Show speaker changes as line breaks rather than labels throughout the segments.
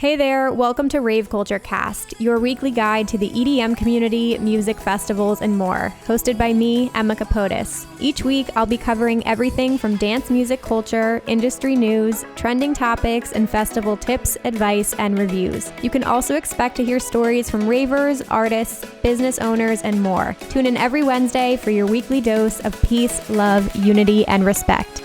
Hey there, welcome to Rave Culture Cast, your weekly guide to the EDM community, music festivals, and more, hosted by me, Emma Capotis. Each week, I'll be covering everything from dance music culture, industry news, trending topics, and festival tips, advice, and reviews. You can also expect to hear stories from ravers, artists, business owners, and more. Tune in every Wednesday for your weekly dose of peace, love, unity, and respect.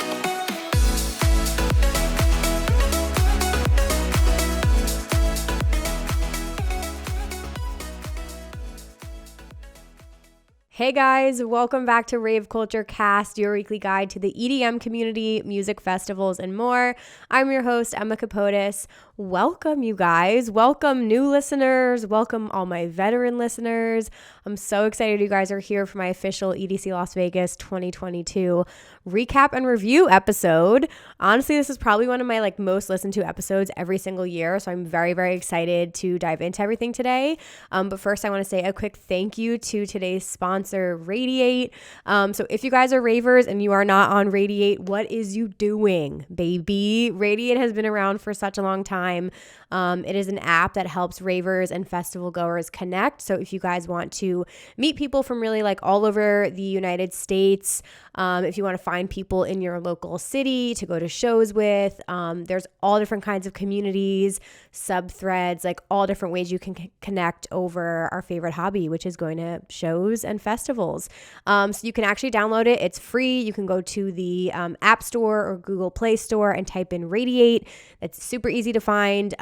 Hey guys, welcome back to Rave Culture Cast, your weekly guide to the EDM community, music festivals, and more. I'm your host, Emma Capotis. Welcome, you guys. Welcome, new listeners. Welcome, all my veteran listeners. I'm so excited you guys are here for my official EDC Las Vegas 2022 recap and review episode. Honestly, this is probably one of my most listened to episodes every single year, so I'm very, very excited to dive into everything today. But first, I want to say a quick thank you to today's sponsor, Radiate. So if you guys are ravers and you are not on Radiate, what is you doing, baby? Radiate has been around for such a long time. It is an app that helps ravers and festival goers connect. So if you guys want to meet people from really all over the United States, if you want to find people in your local city to go to shows with, there's all different kinds of communities, sub-threads, all different ways you can connect over our favorite hobby, which is going to shows and festivals. So you can actually download it. It's free. You can go to the App Store or Google Play Store and type in Radiate. It's super easy to find.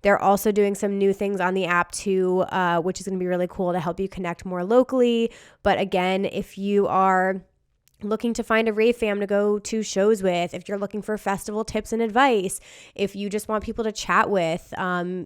They're also doing some new things on the app too, which is going to be really cool to help you connect more locally. But again, if you are looking to find a rave fam to go to shows with, if you're looking for festival tips and advice, if you just want people to chat with,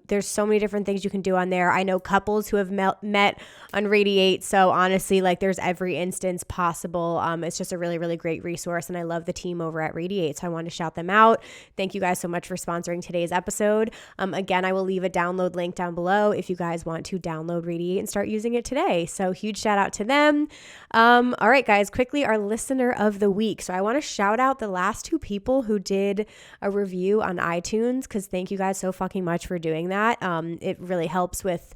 there's so many different things you can do on there. I know couples who have met on Radiate, so honestly, there's every instance possible. It's just a really, really great resource, and I love the team over at Radiate, so I want to shout them out. Thank you guys so much for sponsoring today's episode. Again, I will leave a download link down below if you guys want to download Radiate and start using it today, so huge shout out to them. All right, guys, quickly, our listener of the week. So I want to shout out the last two people who did a review on iTunes, because thank you guys so fucking much for doing that. It really helps with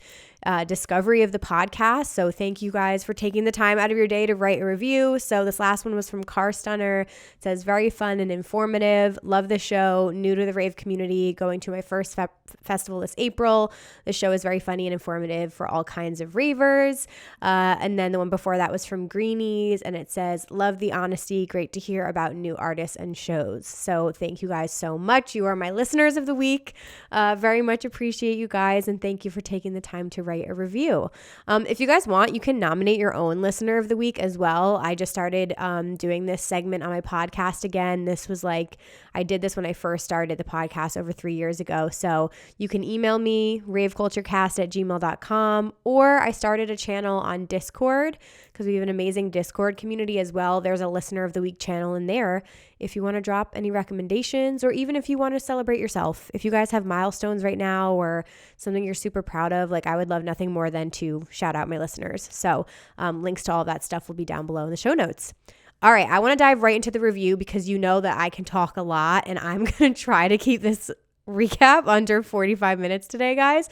discovery of the podcast. So thank you guys for taking the time out of your day to write a review. So this last one was from Car Stunner. It says, very fun and informative. Love the show. New to the rave community. Going to my first festival this April. The show is very funny and informative for all kinds of ravers. And then the one before that was from Greenies, and it says, love the honesty. Great to hear about new artists and shows. So thank you guys so much. You are my listeners of the week. Very much appreciate you guys, and thank you for taking the time to write a review. If you guys want, you can nominate your own listener of the week as well. I just started doing this segment on my podcast again. This was I did this when I first started the podcast over 3 years ago. So you can email me, raveculturecast@gmail.com, or I started a channel on Discord, because we have an amazing Discord community as well. There's a listener of the week channel in there if you want to drop any recommendations, or even if you want to celebrate yourself. If you guys have milestones right now or something you're super proud of, I would love nothing more than to shout out my listeners. So links to all of that stuff will be down below in the show notes. All right, I want to dive right into the review, because you know that I can talk a lot, and I'm going to try to keep this recap under 45 minutes today, guys.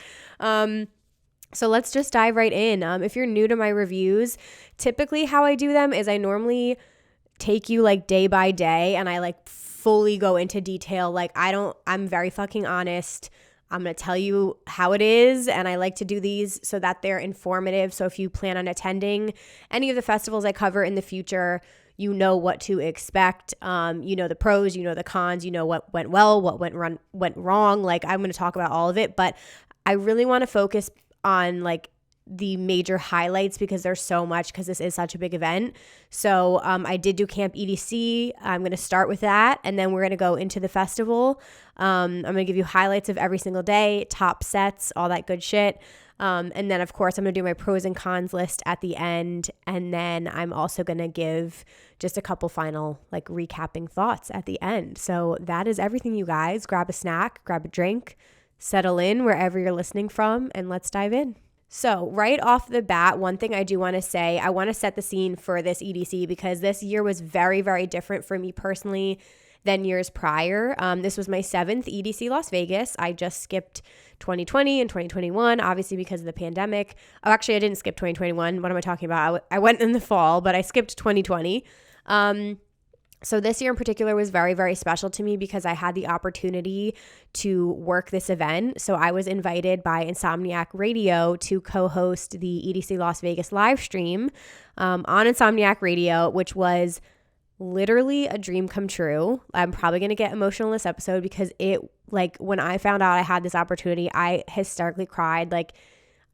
So let's just dive right in. If you're new to my reviews, typically how I do them is I normally take you day by day, and I fully go into detail. I'm very fucking honest. I'm going to tell you how it is, and I like to do these so that they're informative. So if you plan on attending any of the festivals I cover in the future, you know what to expect. You know the pros, you know the cons, you know what went well, what went wrong. I'm going to talk about all of it, but I really want to focus on the major highlights, because there's so much, because this is such a big event. So I did do Camp EDC. I'm going to start with that, and then we're going to go into the festival. I'm going to give you highlights of every single day, top sets, all that good shit. And then, of course, I'm going to do my pros and cons list at the end. And then I'm also going to give just a couple final recapping thoughts at the end. So that is everything, you guys. Grab a snack, grab a drink, settle in wherever you're listening from, and let's dive in. So right off the bat, one thing I do want to say, I want to set the scene for this EDC, because this year was very, very different for me personally than years prior. This was my 7th EDC Las Vegas. I just skipped 2020 and 2021, obviously because of the pandemic. Oh, actually, I didn't skip 2021. What am I talking about? I went in the fall, but I skipped 2020. So this year in particular was very, very special to me because I had the opportunity to work this event. So I was invited by Insomniac Radio to co-host the EDC Las Vegas Livestream on Insomniac Radio, which was literally a dream come true. I'm probably going to get emotional in this episode because when I found out I had this opportunity, I hysterically cried.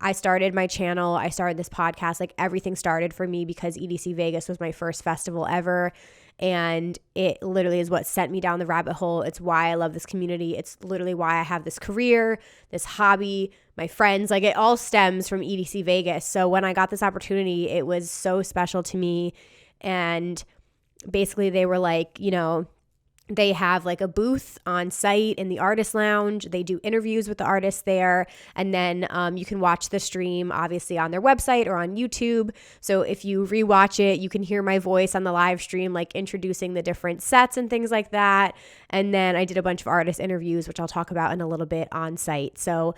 I started my channel, I started this podcast, everything started for me because EDC Vegas was my first festival ever. And it literally is what sent me down the rabbit hole. It's why I love this community. It's literally why I have this career, this hobby, my friends. It all stems from EDC Vegas. So when I got this opportunity, it was so special to me. And basically they were they have a booth on site in the artist lounge. They do interviews with the artists there. And then you can watch the stream obviously on their website or on YouTube. So if you rewatch it, you can hear my voice on the live stream, introducing the different sets and things like that. And then I did a bunch of artist interviews, which I'll talk about in a little bit on site. So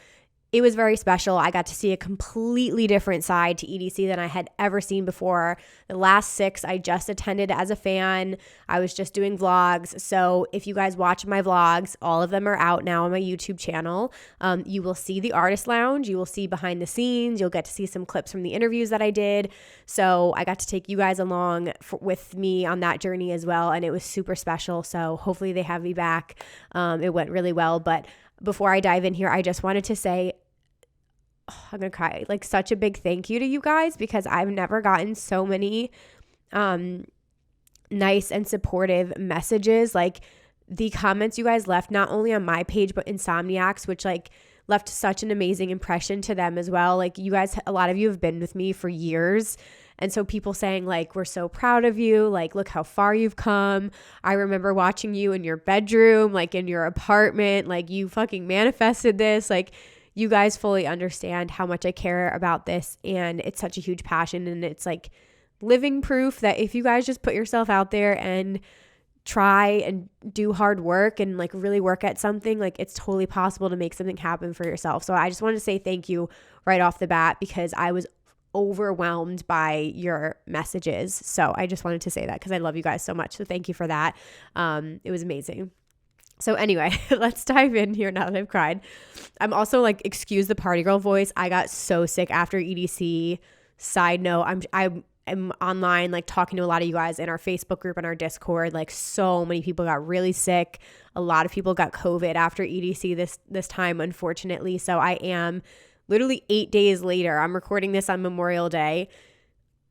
it was very special. I got to see a completely different side to EDC than I had ever seen before. The last 6 I just attended as a fan. I was just doing vlogs. So if you guys watch my vlogs, all of them are out now on my YouTube channel. You will see the artist lounge. You will see behind the scenes. You'll get to see some clips from the interviews that I did. So I got to take you guys along with me on that journey as well. And it was super special. So hopefully they have me back. It went really well. But before I dive in here, I just wanted to say, I'm going to cry, such a big thank you to you guys because I've never gotten so many nice and supportive messages. The comments you guys left, not only on my page, but Insomniac's, which left such an amazing impression to them as well. You guys, a lot of you have been with me for years. And so people saying we're so proud of you. Look how far you've come. I remember watching you in your bedroom, in your apartment, you fucking manifested this. You guys fully understand how much I care about this. And it's such a huge passion. And it's living proof that if you guys just put yourself out there and try and do hard work and really work at something, it's totally possible to make something happen for yourself. So I just wanted to say thank you right off the bat because I was overwhelmed by your messages. So I just wanted to say that because I love you guys so much. So thank you for that. It was amazing. So anyway, let's dive in here now that I've cried. I'm also excuse the party girl voice. I got so sick after EDC. Side note, I'm online talking to a lot of you guys in our Facebook group and our Discord. So many people got really sick. A lot of people got COVID after EDC this time, unfortunately. So I am literally 8 days later. I'm recording this on Memorial Day.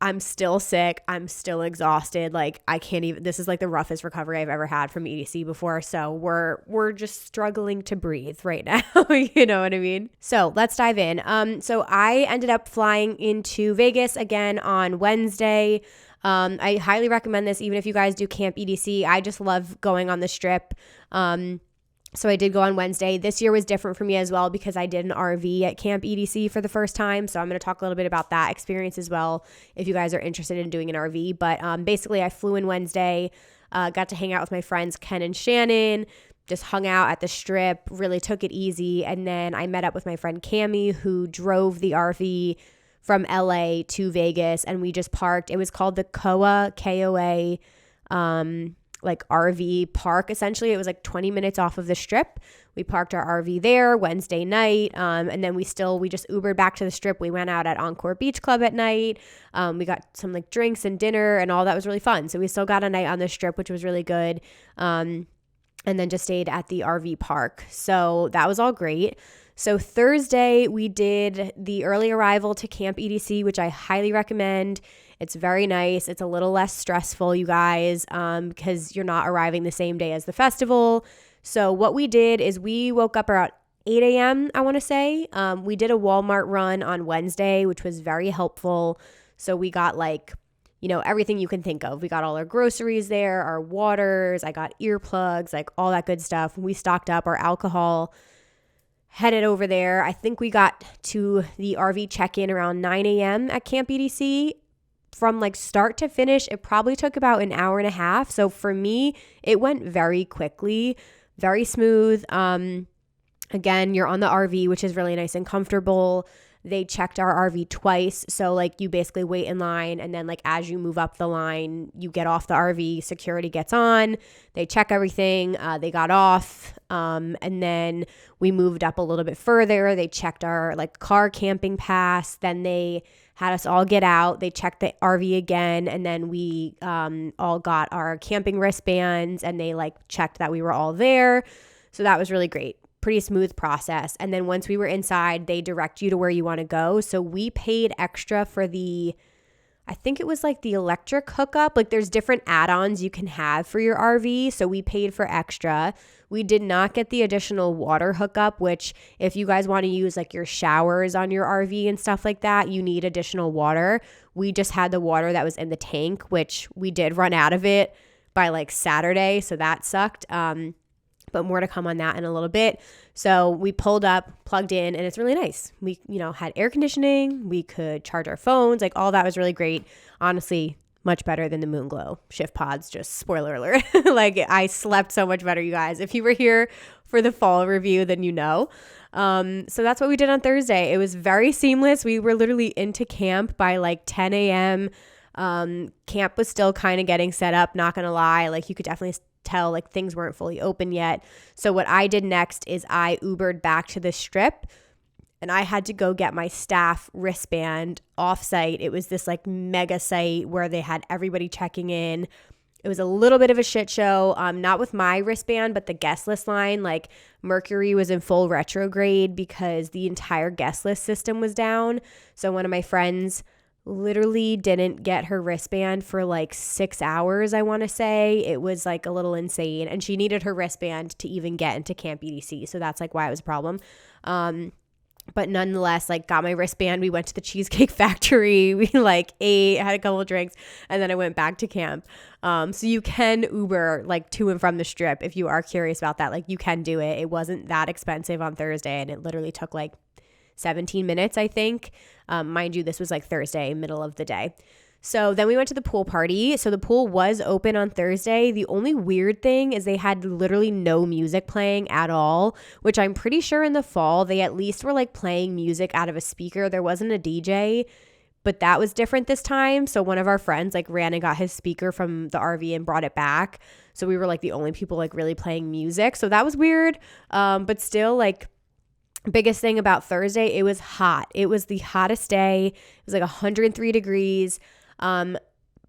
I'm still sick. I'm still exhausted. I can't even, this is the roughest recovery I've ever had from EDC before. So we're just struggling to breathe right now. You know what I mean? So let's dive in. So I ended up flying into Vegas again on Wednesday. I highly recommend this, even if you guys do Camp EDC. I just love going on the strip. So I did go on Wednesday. This year was different for me as well because I did an RV at Camp EDC for the first time. So I'm going to talk a little bit about that experience as well if you guys are interested in doing an RV. But basically I flew in Wednesday, got to hang out with my friends Ken and Shannon, just hung out at the strip, really took it easy. And then I met up with my friend Cammie who drove the RV from LA to Vegas and we just parked. It was called the KOA, K-O-A, RV park. Essentially, it was 20 minutes off of the strip. We parked our RV there Wednesday night. And then we just Ubered back to the strip. We went out at Encore Beach Club at night. We got some drinks and dinner and all that was really fun. So we still got a night on the strip, which was really good. And then just stayed at the RV park. So that was all great. So Thursday, we did the early arrival to Camp EDC, which I highly recommend. It's very nice. It's a little less stressful, you guys, because you're not arriving the same day as the festival. So what we did is we woke up around 8 a.m., I want to say. We did a Walmart run on Wednesday, which was very helpful. So we got everything you can think of. We got all our groceries there, our waters. I got earplugs, all that good stuff. We stocked up our alcohol, headed over there. I think we got to the RV check-in around 9 a.m. at Camp EDC. from like start to finish, it probably took about an hour and a half. So for me, it went very quickly, very smooth. Again, you're on the RV, which is really nice and comfortable. They checked our RV twice. So like you basically wait in line, and then like as you move up the line, you get off the RV, security gets on, they check everything. They got off. And then we moved up a little bit further. They checked our like car camping pass. Then they had us all get out. They checked the RV again. And then we all got our camping wristbands, and they like checked that we were all there. So that was really great. Pretty smooth process. And then once we were inside, they direct you to where you want to go. So we paid extra for I think it was like the electric hookup. Like there's different add-ons you can have for your RV. So we paid for extra. We did not get the additional water hookup, which if you guys want to use like your showers on your RV and stuff like that, you need additional water. We just had the water that was in the tank, which we did run out of it by like Saturday. So that sucked. But more to come on that in a little bit. So we pulled up, plugged in, and it's really nice. We, had air conditioning. We could charge our phones. Like all that was really great. Honestly, much better than the Moonglow shift pods. Just spoiler alert. Like I slept so much better, you guys. If you were here for the fall review, then you know. So that's what we did on Thursday. It was very seamless. We were literally into camp by like 10 a.m. Camp was still kind of getting set up, not gonna lie. Like you could definitely tell like things weren't fully open yet. So what I did next is I Ubered back to the strip, and I had to go get my staff wristband off-site. It was this like mega site where they had everybody checking in. It was a little bit of a shit show, not with my wristband, but the guest list line. Like Mercury was in full retrograde because the entire guest list system was down. So one of my friends literally didn't get her wristband for like 6 hours, I want to say. It was like a little insane, and she needed her wristband to even get into Camp EDC. So that's like why it was a problem. But nonetheless, like got my wristband. We went to the Cheesecake Factory. We like ate, had a couple of drinks, and then I went back to camp. So you can Uber like to and from the strip if you are curious about that. Like you can do it. It wasn't that expensive on Thursday, and it literally took like 17 minutes, I think. Mind you, this was like Thursday, middle of the day. So then we went to the pool party. So the pool was open on Thursday. The only weird thing is they had literally no music playing at all, which I'm pretty sure in the fall, they at least were like playing music out of a speaker. There wasn't a DJ, but that was different this time. So one of our friends like ran and got his speaker from the RV and brought it back. So we were like the only people like really playing music. So that was weird. But still like, biggest thing about Thursday, it was hot. It was the hottest day. It was like 103 degrees.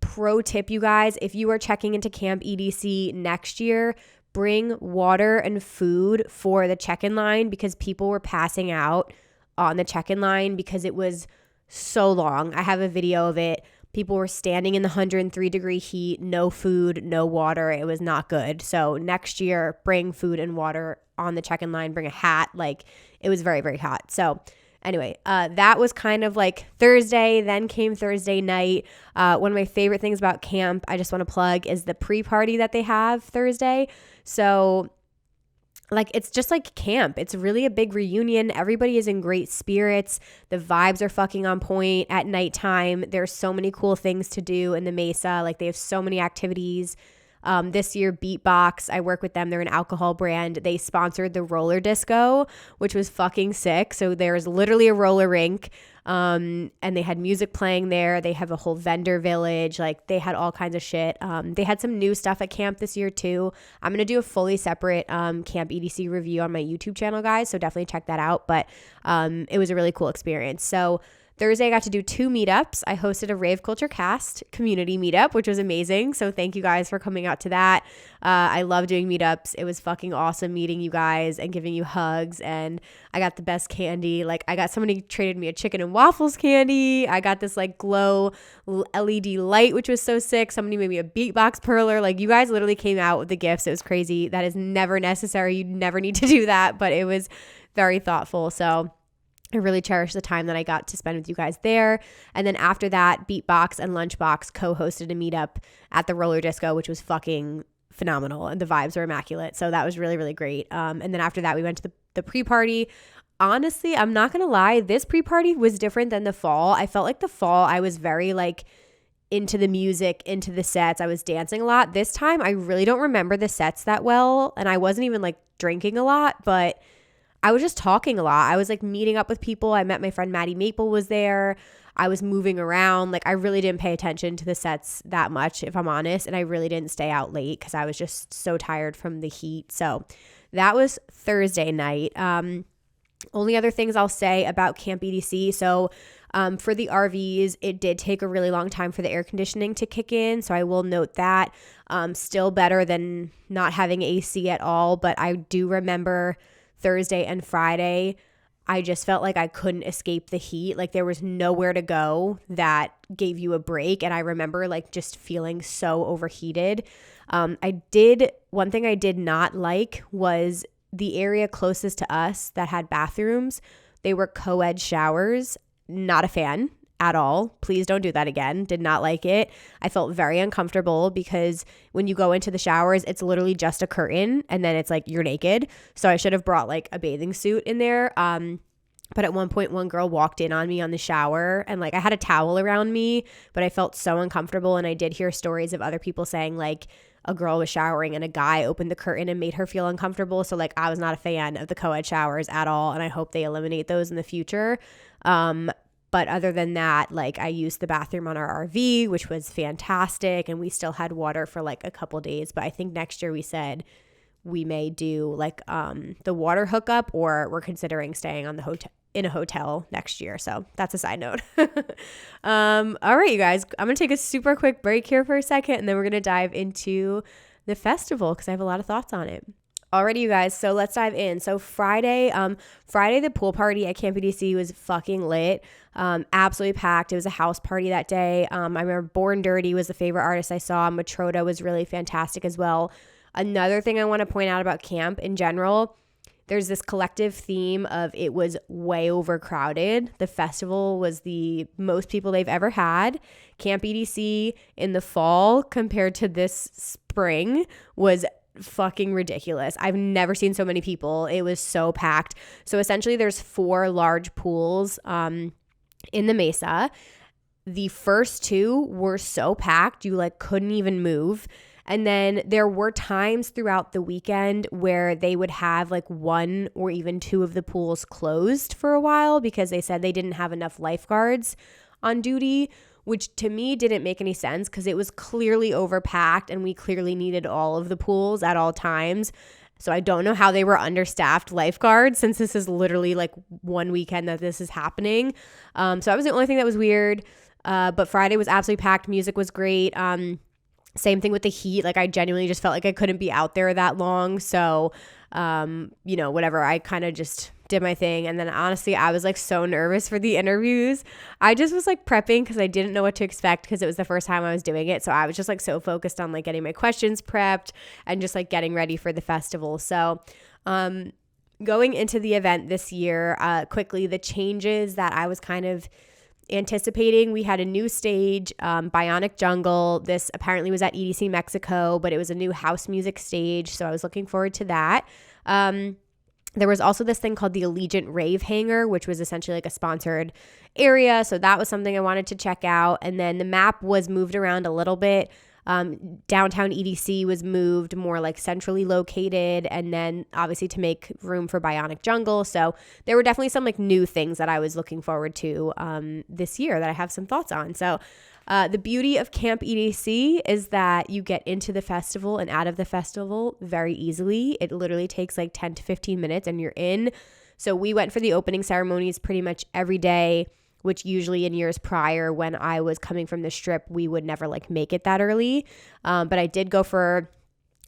Pro tip, you guys, if you are checking into Camp EDC next year, bring water and food for the check-in line, because people were passing out on the check-in line because it was so long. I have a video of it. People were standing in the 103-degree heat, no food, no water. It was not good. So next year, bring food and water on the check-in line. Bring a hat. Like it was very, very hot. So anyway, that was kind of like Thursday. Then came Thursday night. One of my favorite things about camp, I just want to plug, is the pre-party that they have Thursday. So like it's just like camp. It's really a big reunion. Everybody is in great spirits. The vibes are fucking on point at nighttime. There's so many cool things to do in the Mesa. Like they have so many activities. This year, Beatbox, I work with them. They're an alcohol brand. They sponsored the roller disco, which was fucking sick. So there's literally a roller rink, and they had music playing there. They have a whole vendor village. Like they had all kinds of shit. They had some new stuff at camp this year too. I'm going to do a fully separate Camp EDC review on my YouTube channel, guys. So definitely check that out. But it was a really cool experience. So Thursday, I got to do 2 meetups. I hosted a Rave Culture Cast community meetup, which was amazing. So thank you guys for coming out to that. I love doing meetups. It was fucking awesome meeting you guys and giving you hugs. And I got the best candy. Like I got somebody traded me a chicken and waffles candy. I got this like glow LED light, which was so sick. Somebody made me a beatbox perler. Like you guys literally came out with the gifts. It was crazy. That is never necessary. You never need to do that, but it was very thoughtful. So I really cherish the time that I got to spend with you guys there. And then after that, Beatbox and Lunchbox co-hosted a meetup at the roller disco, which was fucking phenomenal. And the vibes were immaculate. So that was really, really great. And then after that, we went to the pre-party. Honestly, I'm not going to lie. This pre-party was different than the fall. I felt like the fall, I was very like into the music, into the sets. I was dancing a lot. This time, I really don't remember the sets that well. And I wasn't even like drinking a lot, but I was just talking a lot. I was like meeting up with people. I met my friend Maddie Maple was there. I was moving around. Like I really didn't pay attention to the sets that much, if I'm honest. And I really didn't stay out late because I was just so tired from the heat. So that was Thursday night. Only other things I'll say about Camp EDC. So for the RVs, it did take a really long time for the air conditioning to kick in. So I will note that. Still better than not having AC at all. But I do remember Thursday and Friday, I just felt like I couldn't escape the heat. Like there was nowhere to go that gave you a break. And I remember like just feeling so overheated. One thing I did not like was the area closest to us that had bathrooms. They were co-ed showers. Not a fan at all. Please don't do that again. Did not like it. I felt very uncomfortable because when you go into the showers, it's literally just a curtain and then it's like you're naked. So I should have brought like a bathing suit in there. But at one point, one girl walked in on me on the shower and like I had a towel around me, but I felt so uncomfortable. And I did hear stories of other people saying like a girl was showering and a guy opened the curtain and made her feel uncomfortable. So like I was not a fan of the co-ed showers at all. And I hope they eliminate those in the future. But other than that, like I used the bathroom on our RV, which was fantastic. And we still had water for like a couple days. But I think next year we said we may do like the water hookup, or we're considering staying on the in a hotel next year. So that's a side note. All right, you guys, I'm going to take a super quick break here for a second, and then we're going to dive into the festival because I have a lot of thoughts on it. Alrighty, you guys, so let's dive in. So Friday, the pool party at Camp EDC was fucking lit. Absolutely packed. It was a house party that day. I remember Born Dirty was the favorite artist I saw. Matroda was really fantastic as well. Another thing I want to point out about camp in general, there's this collective theme of it was way overcrowded. The festival was the most people they've ever had. Camp EDC in the fall compared to this spring was fucking ridiculous. I've never seen so many people. It was so packed. So essentially there's 4 large pools in the Mesa. The first 2 were so packed you like couldn't even move. And then there were times throughout the weekend where they would have like 1 or even 2 of the pools closed for a while because they said they didn't have enough lifeguards on duty, which to me didn't make any sense because it was clearly overpacked and we clearly needed all of the pools at all times. So I don't know how they were understaffed lifeguards since this is literally like one weekend that this is happening. So that was the only thing that was weird. But Friday was absolutely packed. Music was great. Same thing with the heat. Like I genuinely just felt like I couldn't be out there that long. So, whatever. I kind of just did my thing. And then honestly, I was like so nervous for the interviews. I just was like prepping because I didn't know what to expect because it was the first time I was doing it. So I was just like so focused on like getting my questions prepped and just like getting ready for the festival. So, going into the event this year, quickly, the changes that I was kind of anticipating, we had a new stage, Bionic Jungle. This apparently was at EDC Mexico, but it was a new house music stage, so I was looking forward to that. There was also this thing called the Allegiant Rave Hangar, which was essentially like a sponsored area, so that was something I wanted to check out. And then the map was moved around a little bit. Downtown EDC was moved more like centrally located, and then obviously to make room for Bionic Jungle. So there were definitely some like new things that I was looking forward to this year that I have some thoughts on. So the beauty of Camp EDC is that you get into the festival and out of the festival very easily. It literally takes like 10 to 15 minutes and you're in. So we went for the opening ceremonies pretty much every day, which usually in years prior when I was coming from the Strip, we would never like make it that early. But I did go for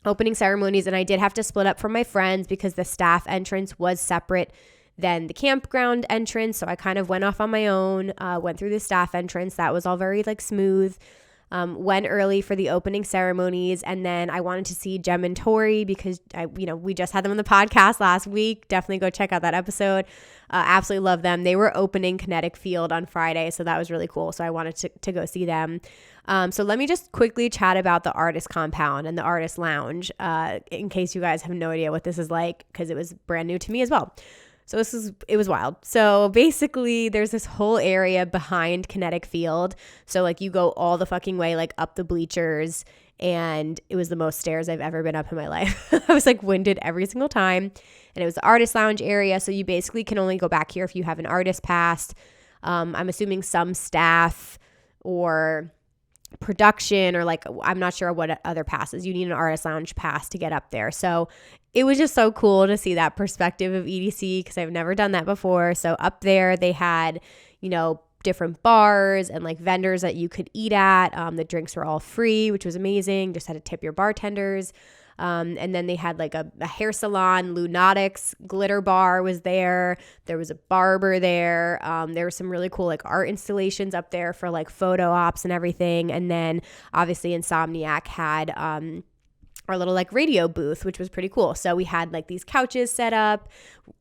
opening ceremonies and I did have to split up from my friends because the staff entrance was separate than the campground entrance. So I kind of went off on my own, went through the staff entrance. That was all very like smooth. Went early for the opening ceremonies, and then I wanted to see Jem and Tori because we just had them on the podcast last week. Definitely go check out that episode. Absolutely love them. They were opening Kinetic Field on Friday, so that was really cool. So I wanted to go see them. So let me just quickly chat about the artist compound and the artist lounge in case you guys have no idea what this is like because it was brand new to me as well. So it was wild. So basically there's this whole area behind Kinetic Field. So like you go all the fucking way like up the bleachers, and it was the most stairs I've ever been up in my life. I was like winded every single time. And it was the artist lounge area. So you basically can only go back here if you have an artist pass. I'm assuming some staff or production, or like, I'm not sure what other passes. You need an artist lounge pass to get up there. So it was just so cool to see that perspective of EDC, because I've never done that before. So up there they had, different bars and like vendors that you could eat at. The drinks were all free, which was amazing. Just had to tip your bartenders. And then they had like a hair salon. Lunatics Glitter Bar was there. There was a barber there. There were some really cool like art installations up there for like photo ops and everything. And then obviously Insomniac had our little like radio booth, which was pretty cool. So we had like these couches set up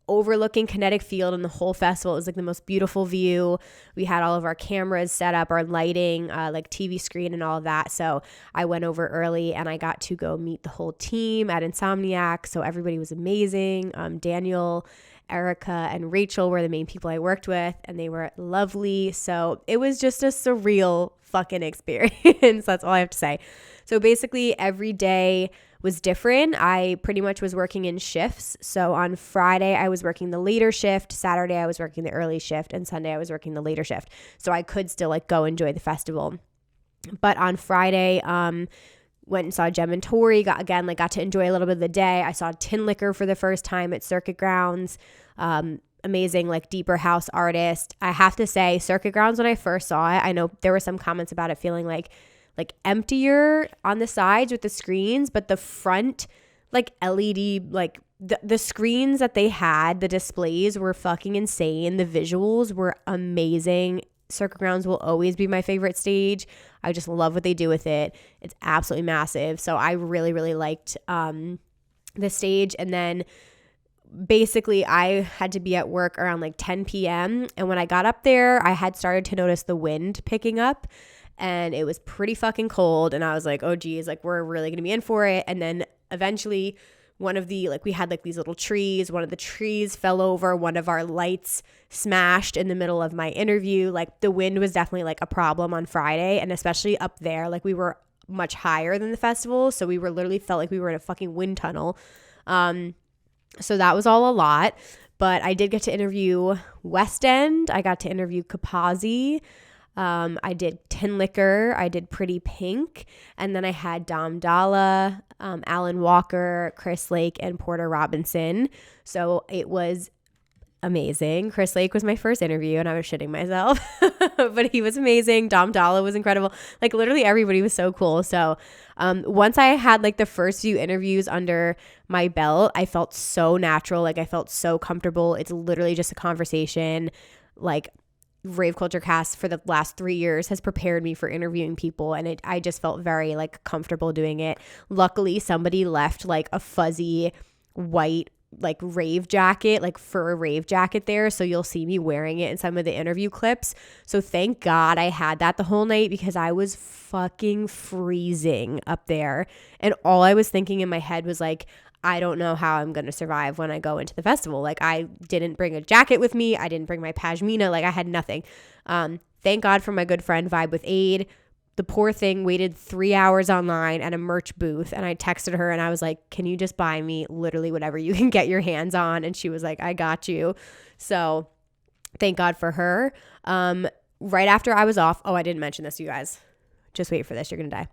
overlooking Kinetic Field and the whole festival. It was like the most beautiful view. We had all of our cameras set up, our lighting, like TV screen and all of that. So I went over early and I got to go meet the whole team at Insomniac. So everybody was amazing. Daniel, Erica, and Rachel were the main people I worked with, and they were lovely. So it was just a surreal fucking experience. That's all I have to say. So basically every day was different. I pretty much was working in shifts. So on Friday, I was working the later shift. Saturday, I was working the early shift. And Sunday, I was working the later shift. So I could still like go enjoy the festival. But on Friday, went and saw Gem and Tori. Got to enjoy a little bit of the day. I saw Tin Liquor for the first time at Circuit Grounds. Amazing, like deeper house artist. I have to say, Circuit Grounds, when I first saw it, I know there were some comments about it feeling like emptier on the sides with the screens, but the front like LED, like the screens that they had, the displays were fucking insane. The visuals were amazing. Circuit Grounds will always be my favorite stage. I just love what they do with it. It's absolutely massive. So I really, really liked the stage. And then basically I had to be at work around like 10 p.m. And when I got up there, I had started to notice the wind picking up. And it was pretty fucking cold. And I was like, oh geez, like we're really going to be in for it. And then eventually one of the, like we had like these little trees. One of the trees fell over. One of our lights smashed in the middle of my interview. Like the wind was definitely like a problem on Friday. And especially up there, like we were much higher than the festival. So we were literally felt like we were in a fucking wind tunnel. So that was all a lot. But I did get to interview West End. I got to interview Kapazi. I did Tin Liquor, I did Pretty Pink, and then I had Dom Dalla, Alan Walker, Chris Lake, and Porter Robinson. So it was amazing. Chris Lake was my first interview and I was shitting myself, but he was amazing. Dom Dalla was incredible. Like literally everybody was so cool. So once I had like the first few interviews under my belt, I felt so natural. Like I felt so comfortable. It's literally just a conversation. Like Rave Culture Cast for the last 3 years has prepared me for interviewing people, and I just felt very like comfortable doing it. Luckily, somebody left like a fuzzy white like rave jacket, like fur rave jacket there, so you'll see me wearing it in some of the interview clips. So thank God I had that the whole night, because I was fucking freezing up there, and all I was thinking in my head was like, I don't know how I'm going to survive when I go into the festival. Like I didn't bring a jacket with me. I didn't bring my pashmina. Like I had nothing. Thank God for my good friend Vibe with Aid. The poor thing waited 3 hours online at a merch booth, and I texted her and I was like, can you just buy me literally whatever you can get your hands on? And she was like, I got you. So thank God for her. Right after I was off, I didn't mention this to you guys. Just wait for this. You're going to die.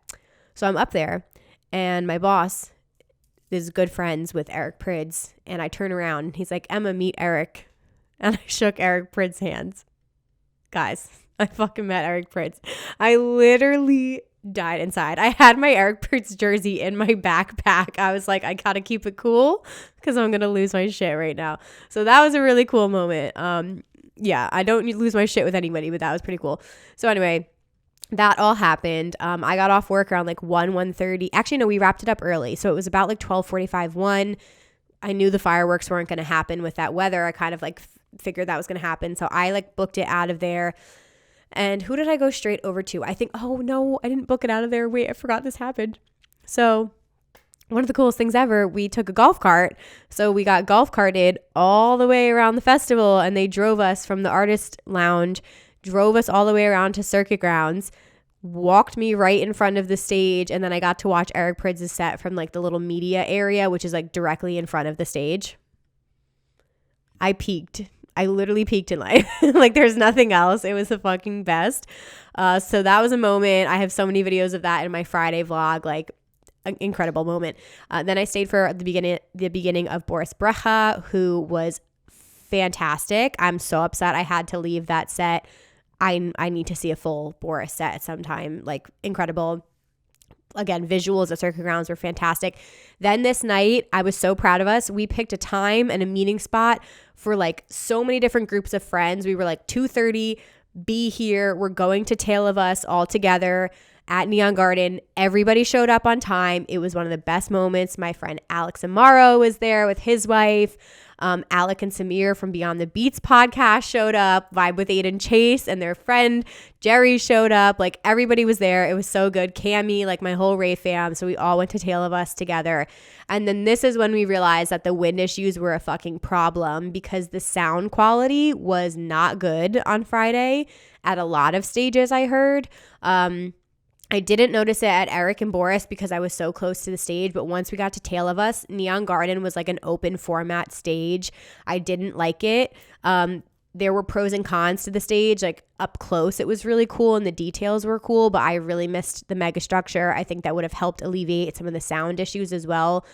So I'm up there and my boss is good friends with Eric Prydz, and I turn around and he's like, Emma, meet Eric. And I shook Eric Prydz's hands. Guys, I fucking met Eric Prydz. I literally died inside. I had my Eric Prydz jersey in my backpack. I was like, I gotta keep it cool because I'm gonna lose my shit right now. So that was a really cool moment. Yeah, I don't lose my shit with anybody, but that was pretty cool. So anyway, that all happened. I got off work around like 1:30. Actually, no, we wrapped it up early. So it was about like 12:45, 1. I knew the fireworks weren't going to happen with that weather. I kind of like figured that was going to happen. So I like booked it out of there. And who did I go straight over to? I think, oh no, I didn't book it out of there. Wait, I forgot this happened. So one of the coolest things ever, we took a golf cart. So we got golf carted all the way around the festival, and they drove us from the artist lounge, drove us all the way around to circuit grounds, walked me right in front of the stage, and then I got to watch Eric Prydz' set from like the little media area, which is like directly in front of the stage. I peaked. I literally peaked in life. Like there's nothing else. It was the fucking best. So that was a moment. I have so many videos of that in my Friday vlog, like an incredible moment. Then I stayed for the beginning of Boris Brejcha, who was fantastic. I'm so upset I had to leave that set. I need to see a full Boris set at some time. Like incredible. Again, visuals at Circuit Grounds were fantastic. Then this night, I was so proud of us. We picked a time and a meeting spot for like so many different groups of friends. We were like 2:30, be here. We're going to Tale of Us all together at Neon Garden. Everybody showed up on time. It was one of the best moments. My friend Alex Amaro was there with his wife. Alec and Samir from Beyond the Beats podcast showed up. Vibe with Aiden Chase and their friend Jerry showed up. Like everybody was there. It was so good. Cammy, like my whole Rave fam. So we all went to Tale of Us together. And then this is when we realized that the wind issues were a fucking problem because the sound quality was not good on Friday at a lot of stages, I heard. I didn't notice it at Eric and Boris because I was so close to the stage, but once we got to Tale of Us, Neon Garden was like an open format stage. I didn't like it. There were pros and cons to the stage. Like up close, it was really cool and the details were cool, but I really missed the mega structure. I think that would have helped alleviate some of the sound issues as well.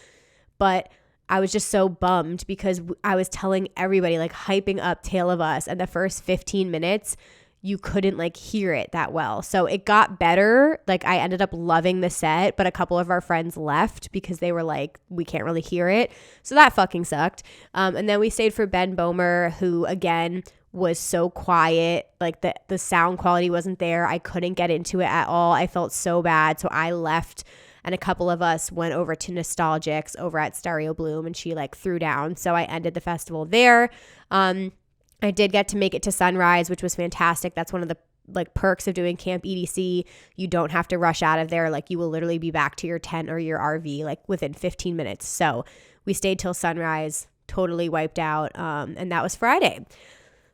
But I was just so bummed because I was telling everybody, like hyping up Tale of Us, and the first 15 minutes, you couldn't like hear it that well. So it got better. Like I ended up loving the set, but a couple of our friends left because they were like, we can't really hear it. So that fucking sucked. And then we stayed for Ben Bomer, who again was so quiet. Like the sound quality wasn't there. I couldn't get into it at all. I felt so bad. So I left, and a couple of us went over to Nostalgics over at Stereo Bloom, and she like threw down. So I ended the festival there. I did get to make it to sunrise, which was fantastic. That's one of the like perks of doing Camp EDC. You don't have to rush out of there. Like you will literally be back to your tent or your RV like within 15 minutes. So we stayed till sunrise, totally wiped out. And that was Friday.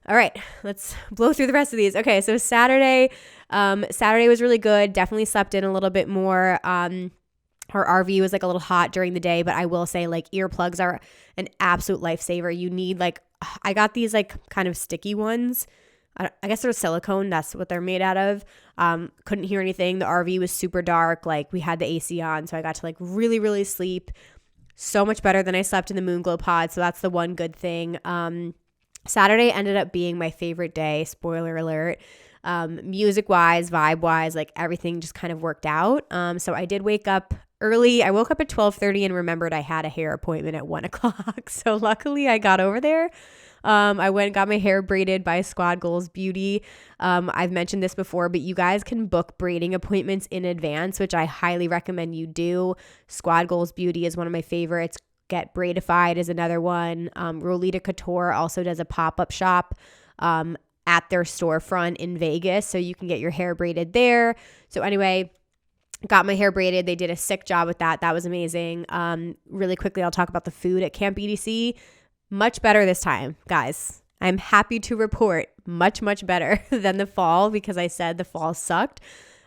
All right, let's blow through the rest of these. Okay, so Saturday was really good. Definitely slept in a little bit more. Our RV was like a little hot during the day, but I will say like earplugs are an absolute lifesaver. You need like, I got these like kind of sticky ones. I guess they're silicone. That's what they're made out of. Couldn't hear anything. The RV was super dark. Like we had the AC on, so I got to like really, really sleep. So much better than I slept in the Moonglow pod. So that's the one good thing. Saturday ended up being my favorite day. Spoiler alert. Music wise, vibe wise, like everything just kind of worked out. So I did wake up early. I woke up at 12:30 and remembered I had a hair appointment at 1:00. So luckily I got over there. I went and got my hair braided by Squad Goals Beauty. I've mentioned this before, but you guys can book braiding appointments in advance, which I highly recommend you do. Squad Goals Beauty is one of my favorites. Get Braidified is another one. Rolita Couture also does a pop-up shop at their storefront in Vegas, so you can get your hair braided there. So anyway, got my hair braided. They did a sick job with that. That was amazing. Really quickly, I'll talk about the food at Camp EDC. Much better this time, guys. I'm happy to report much, much better than the fall because I said the fall sucked.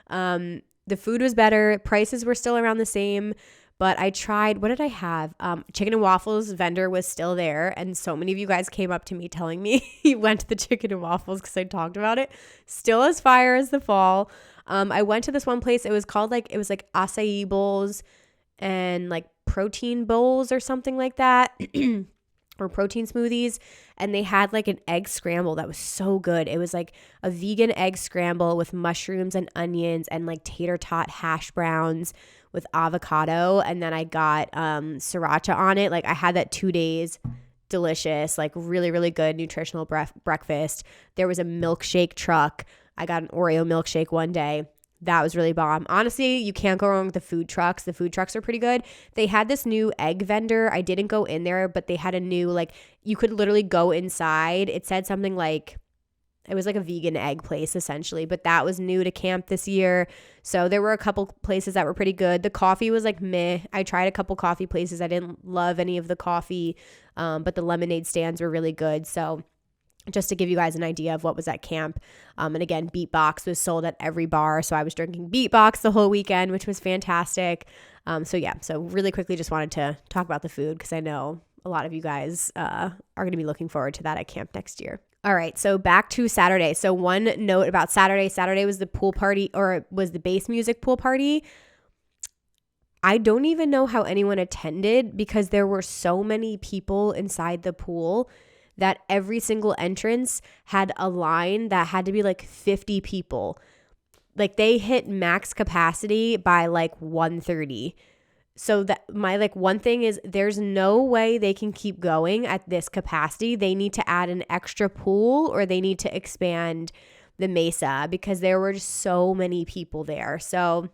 The food was better. Prices were still around the same, but I tried, what did I have? Chicken and waffles vendor was still there. And so many of you guys came up to me telling me you went to the chicken and waffles because I talked about it. Still as fire as the fall. I went to this one place. It was like acai bowls and like protein bowls or something like that. Or protein smoothies, and they had like an egg scramble that was so good. It was like a vegan egg scramble with mushrooms and onions and like tater tot hash browns with avocado, and then I got sriracha on it. Like I had that 2 days. Delicious, like really, really good nutritional breakfast. There was a milkshake truck. I got an Oreo milkshake one day. That was really bomb. Honestly, you can't go wrong with the food trucks. The food trucks are pretty good. They had this new egg vendor. I didn't go in there, but they had a new, like, you could literally go inside. It said something like it was like a vegan egg place essentially, but that was new to camp this year. So there were a couple places that were pretty good. The coffee was like meh. I tried a couple coffee places. I didn't love any of the coffee, but the lemonade stands were really good. So just to give you guys an idea of what was at camp. And again, Beatbox was sold at every bar. So I was drinking Beatbox the whole weekend, which was fantastic. So really quickly just wanted to talk about the food because I know a lot of you guys are going to be looking forward to that at camp next year. All right, so back to Saturday. So one note about Saturday. Saturday was the pool party, or it was the bass music pool party. I don't even know how anyone attended because there were so many people inside the pool that every single entrance had a line that had to be like 50 people. Like they hit max capacity by like 1:30. So that my like one thing is there's no way they can keep going at this capacity. They need to add an extra pool or they need to expand the mesa because there were just so many people there. So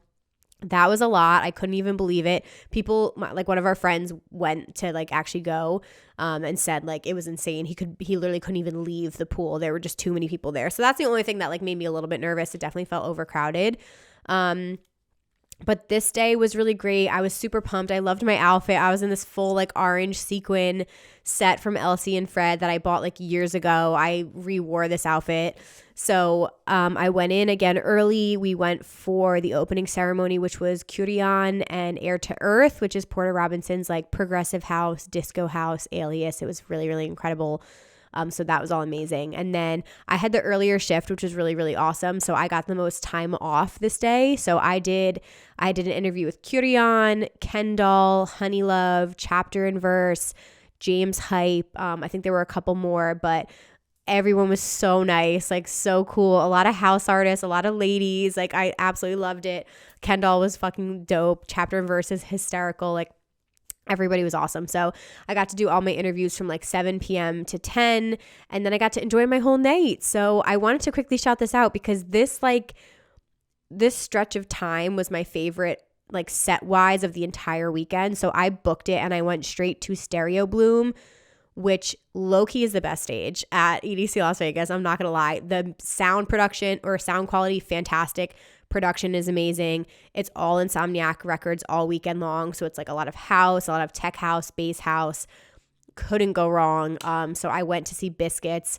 that was a lot. I couldn't even believe it. People, like one of our friends went to like actually go and said like it was insane. He literally couldn't even leave the pool. There were just too many people there. So that's the only thing that like made me a little bit nervous. It definitely felt overcrowded. But this day was really great. I was super pumped. I loved my outfit. I was in this full like orange sequin set from Elsie and Fred that I bought like years ago. I re-wore this outfit. So I went in again early. We went for the opening ceremony, which was Curion and Air to Earth, which is Porter Robinson's like progressive house, disco house alias. It was really, really incredible. So that was all amazing. And then I had the earlier shift, which was really, really awesome. So I got the most time off this day. So I did an interview with Curion, Kendall, Honeylove, Chapter and Verse, James Hype. I think there were a couple more, but everyone was so nice, like so cool. A lot of house artists, a lot of ladies. Like I absolutely loved it. Kendall was fucking dope. Chapter and Verse is hysterical. Like everybody was awesome. So I got to do all my interviews from like 7 p.m. to 10, and then I got to enjoy my whole night. So I wanted to quickly shout this out because this stretch of time was my favorite like set wise of the entire weekend. So I booked it and I went straight to Stereo Bloom, which low-key is the best stage at EDC Las Vegas. I'm not going to lie. The sound production or sound quality, fantastic. Production is amazing. It's all Insomniac records all weekend long. So it's like a lot of house, a lot of tech house, bass house. Couldn't go wrong. So I went to see Biscuits.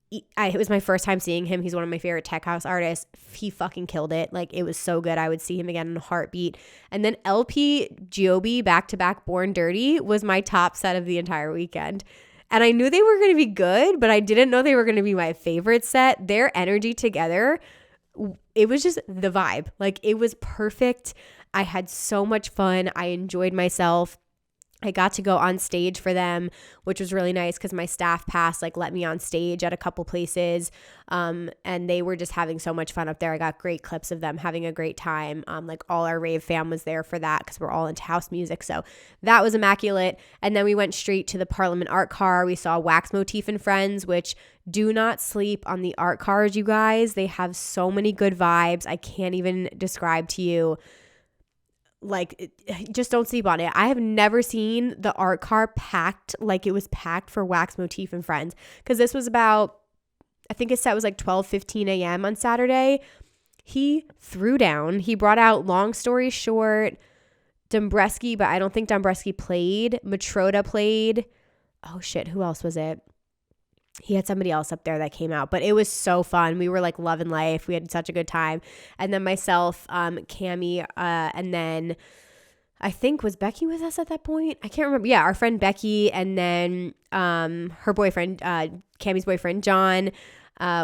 It was my first time seeing him. He's one of my favorite tech house artists. He fucking killed it. Like it was so good. I would see him again in a heartbeat. And then LP Giobi back-to-back Born Dirty was my top set of the entire weekend. And I knew they were going to be good, but I didn't know they were going to be my favorite set. Their energy together, it was just the vibe. Like it was perfect. I had so much fun. I enjoyed myself. I got to go on stage for them, which was really nice because my staff pass like let me on stage at a couple places, and they were just having so much fun up there. I got great clips of them having a great time. Like all our Rave fam was there for that because we're all into house music, so that was immaculate. And then we went straight to the Parliament Art Car. We saw Wax Motif and Friends, which do not sleep on the art cars, you guys. They have so many good vibes. I can't even describe to you. Like, just don't sleep on it. I have never seen the art car packed like it was packed for Wax Motif and Friends. Because this was about, I think his set was like 12:15 a.m. on Saturday. He threw down. He brought out Long Story Short, Dombresky, but I don't think Dombresky played. Matroda played. Oh shit, who else was it? He had somebody else up there that came out, but it was so fun. We were like loving life. We had such a good time. And then myself, Cammie, and then I think was Becky with us at that point? I can't remember. Yeah, our friend Becky, and then her boyfriend, Cammie's boyfriend, John.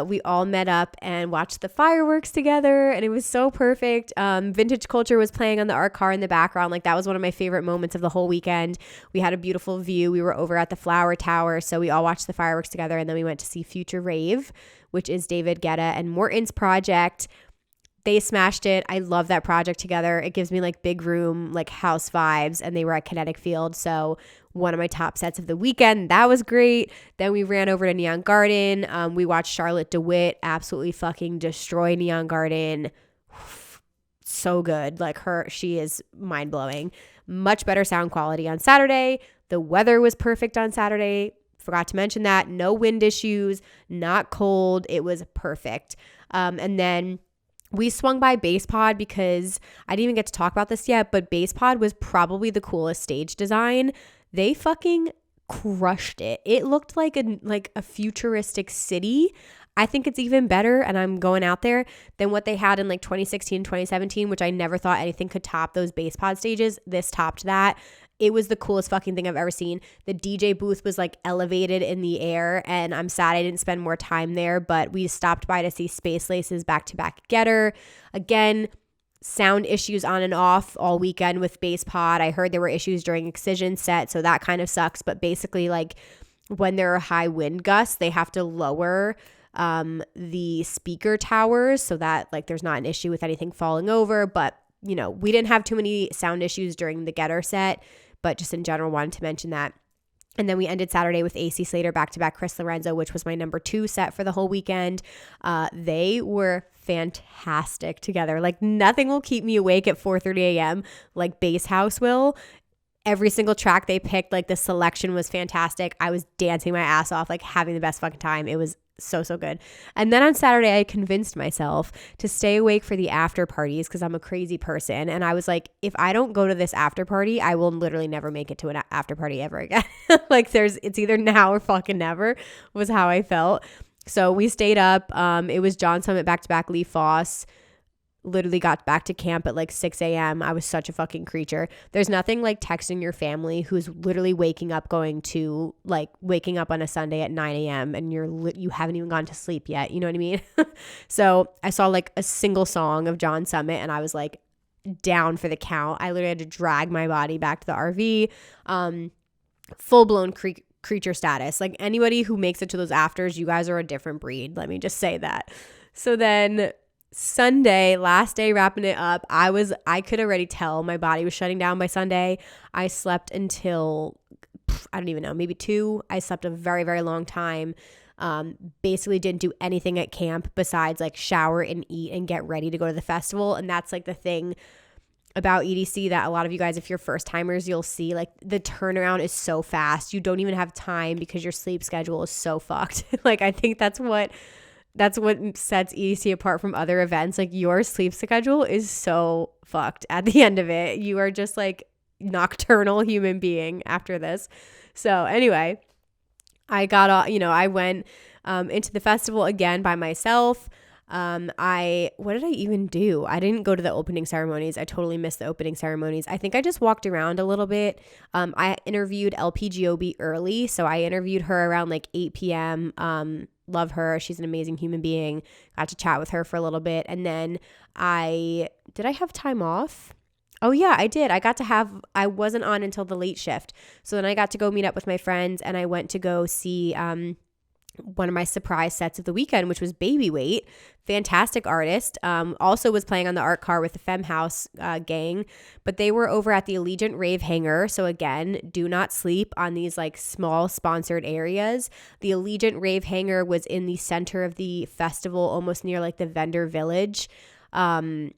We all met up and watched the fireworks together, and it was so perfect. Vintage Culture was playing on the art car in the background. Like that was one of my favorite moments of the whole weekend. We had a beautiful view. We were over at the Flower Tower, so we all watched the fireworks together, and then we went to see Future Rave, which is David Guetta and Morton's project. They smashed it. I love that project together. It gives me like big room, like house vibes, and they were at Kinetic Field, so one of my top sets of the weekend. That was great. Then we ran over to Neon Garden. We watched Charlotte DeWitt absolutely fucking destroy Neon Garden. So good. Like she is mind-blowing. Much better sound quality on Saturday. The weather was perfect on Saturday. forgot to mention that. No wind issues, not cold. It was perfect. And then we swung by Bass Pod because I didn't even get to talk about this yet, but Bass Pod was probably the coolest stage design. They fucking crushed it. It looked like a futuristic city. I think it's even better, and I'm going out there, than what they had in like 2016, 2017, which I never thought anything could top those Bass Pod stages. This topped that. It was the coolest fucking thing I've ever seen. The DJ booth was like elevated in the air, and I'm sad I didn't spend more time there, but we stopped by to see Space Lace's back-to-back Getter. Again, sound issues on and off all weekend with Bass Pod. I heard there were issues during Excision set, so that kind of sucks. But basically, like, when there are high wind gusts, they have to lower the speaker towers so that like there's not an issue with anything falling over. But, you know, we didn't have too many sound issues during the Getter set, but just in general wanted to mention that. And then we ended Saturday with AC Slater back-to-back Chris Lorenzo, which was my number 2 set for the whole weekend. They were fantastic together. Like, nothing will keep me awake at 4:30 a.m. like Bass House will. Every single track they picked, like the selection was fantastic. I was dancing my ass off, like having the best fucking time. It was so good. And then on Saturday, I convinced myself to stay awake for the after parties because I'm a crazy person. And I was like, if I don't go to this after party, I will literally never make it to an after party ever again. Like it's either now or fucking never was how I felt. So we stayed up. It was John Summit back-to-back Lee Foss. Literally got back to camp at like 6 a.m. I was such a fucking creature. There's nothing like texting your family who's literally waking up on a Sunday at 9 a.m. and you haven't even gone to sleep yet. You know what I mean? So I saw like a single song of John Summit and I was like down for the count. I literally had to drag my body back to the RV. Full-blown creature status. Like anybody who makes it to those afters, you guys are a different breed. Let me just say that. So then Sunday, last day wrapping it up, I could already tell my body was shutting down by Sunday. I slept until, I don't even know, maybe 2. I slept a very, very long time. Basically didn't do anything at camp besides like shower and eat and get ready to go to the festival. And that's like the thing about EDC that a lot of you guys, if you're first timers, you'll see like the turnaround is so fast. You don't even have time because your sleep schedule is so fucked. Like I think that's what sets EDC apart from other events. Like your sleep schedule is so fucked at the end of it. You are just like nocturnal human being after this. So anyway, I went into the festival again by myself. What did I even do? I didn't go to the opening ceremonies. I totally missed the opening ceremonies. I think I just walked around a little bit. I interviewed LPGOB early. So I interviewed her around like 8 p.m. Love her. She's an amazing human being. Got to chat with her for a little bit. And then did I have time off? Oh yeah, I did. I wasn't on until the late shift. So then I got to go meet up with my friends and I went to go see, one of my surprise sets of the weekend, which was Baby Weight. Fantastic artist. Also was playing on the art car with the Femme House gang, but they were over at the Allegiant Rave hangar. So again, do not sleep on these like small sponsored areas. The Allegiant Rave hangar was in the center of the festival, almost near like the vendor village. And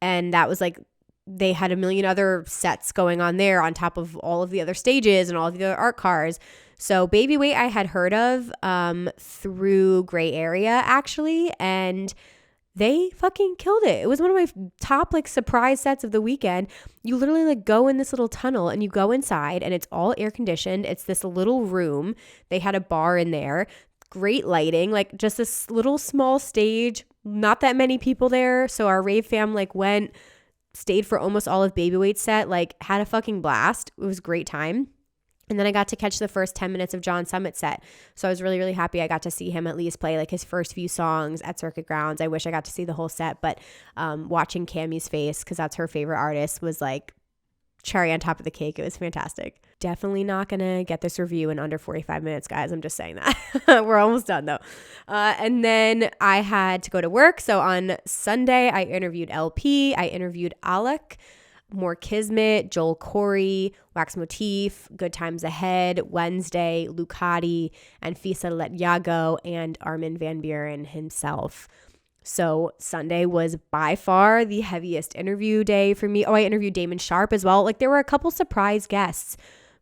that was like, they had a million other sets going on there on top of all of the other stages and all of the other art cars. So Baby Weight I had heard of through Gray Area actually, and they fucking killed it. It was one of my top like surprise sets of the weekend. You literally like go in this little tunnel and you go inside and it's all air conditioned. It's this little room. They had a bar in there. Great lighting, like just this little small stage. Not that many people there. So our rave fam like stayed for almost all of Baby Weight's set, like had a fucking blast. It was a great time. And then I got to catch the first 10 minutes of John Summit's set. So I was really, really happy I got to see him at least play like his first few songs at Circuit Grounds. I wish I got to see the whole set, but watching Cammie's face, because that's her favorite artist, was like cherry on top of the cake. It was fantastic. Definitely not going to get this review in under 45 minutes, guys. I'm just saying that. We're almost done though. And then I had to go to work. So on Sunday, I interviewed LP. I interviewed Alec, More Kismet, Joel Corey, Wax Motif, Good Times Ahead, Wednesday, Lucati, and Fisa Let Yago, and Armin van Buren himself. So Sunday was by far the heaviest interview day for me. Oh, I interviewed Damon Sharp as well. Like there were a couple surprise guests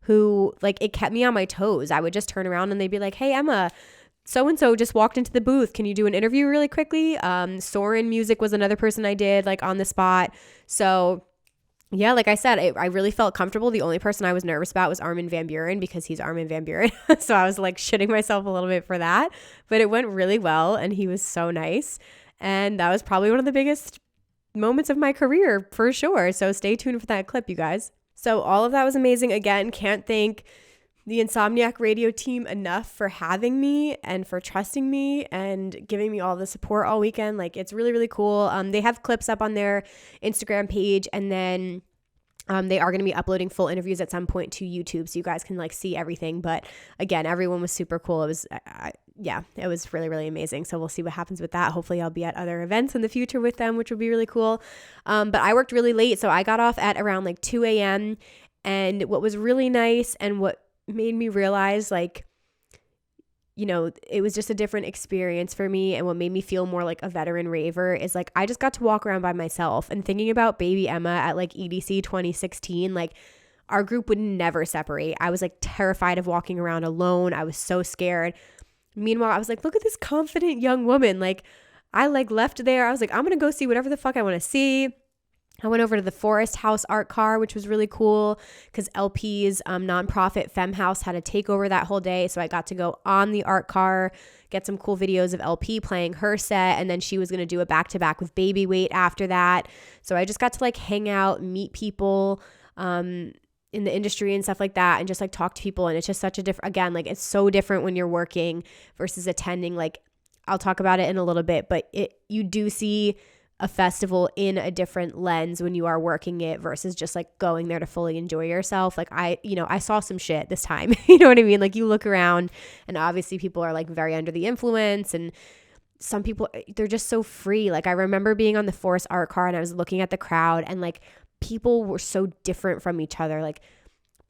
who like, it kept me on my toes. I would just turn around and they'd be like, hey, Emma, so-and-so just walked into the booth. Can you do an interview really quickly? Soren Music was another person I did like on the spot. So yeah, like I said, I really felt comfortable. The only person I was nervous about was Armin van Buuren because he's Armin van Buuren. So I was like shitting myself a little bit for that, but it went really well and he was so nice. And that was probably one of the biggest moments of my career for sure. So stay tuned for that clip, you guys. So all of that was amazing. Again, can't thank the Insomniac Radio team enough for having me and for trusting me and giving me all the support all weekend. Like, it's really, really cool. They have clips up on their Instagram page, and then they are going to be uploading full interviews at some point to YouTube, so you guys can like see everything. But again, everyone was super cool. It was, it was really, really amazing. So we'll see what happens with that. Hopefully I'll be at other events in the future with them, which would be really cool. But I worked really late. So I got off at around like 2 a.m. And what was really nice and what made me realize like, you know, it was just a different experience for me. And what made me feel more like a veteran raver is like, I just got to walk around by myself. And thinking about baby Emma at like EDC 2016, like our group would never separate. I was like terrified of walking around alone. I was so scared. Meanwhile, I was like, look at this confident young woman. Like I like left there. I was like, I'm going to go see whatever the fuck I want to see. I went over to the Forest House art car, which was really cool because LP's nonprofit Femme House had a takeover that whole day. So I got to go on the art car, get some cool videos of LP playing her set. And then she was going to do a back-to-back with Baby Weight after that. So I just got to like hang out, meet people in the industry and stuff like that, and just like talk to people. And it's just such a different, again, like it's so different when you're working versus attending. Like I'll talk about it in a little bit, but you do see a festival in a different lens when you are working it versus just like going there to fully enjoy yourself. Like I saw some shit this time. You know what I mean? Like you look around and obviously people are like very under the influence, and some people, they're just so free. Like I remember being on the Forest art car and I was looking at the crowd and like people were so different from each other. Like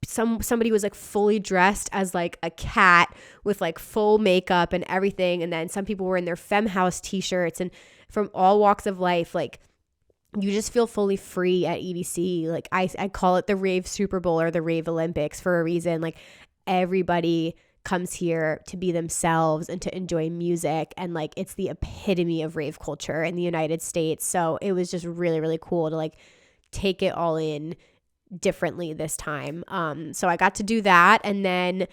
somebody was like fully dressed as like a cat with like full makeup and everything. And then some people were in their Femme House t-shirts, and from all walks of life. Like you just feel fully free at EDC. Like I call it the Rave Super Bowl or the Rave Olympics for a reason. Like everybody comes here to be themselves and to enjoy music. And like, it's the epitome of rave culture in the United States. So it was just really, really cool to like take it all in differently this time. So I got to do that. And then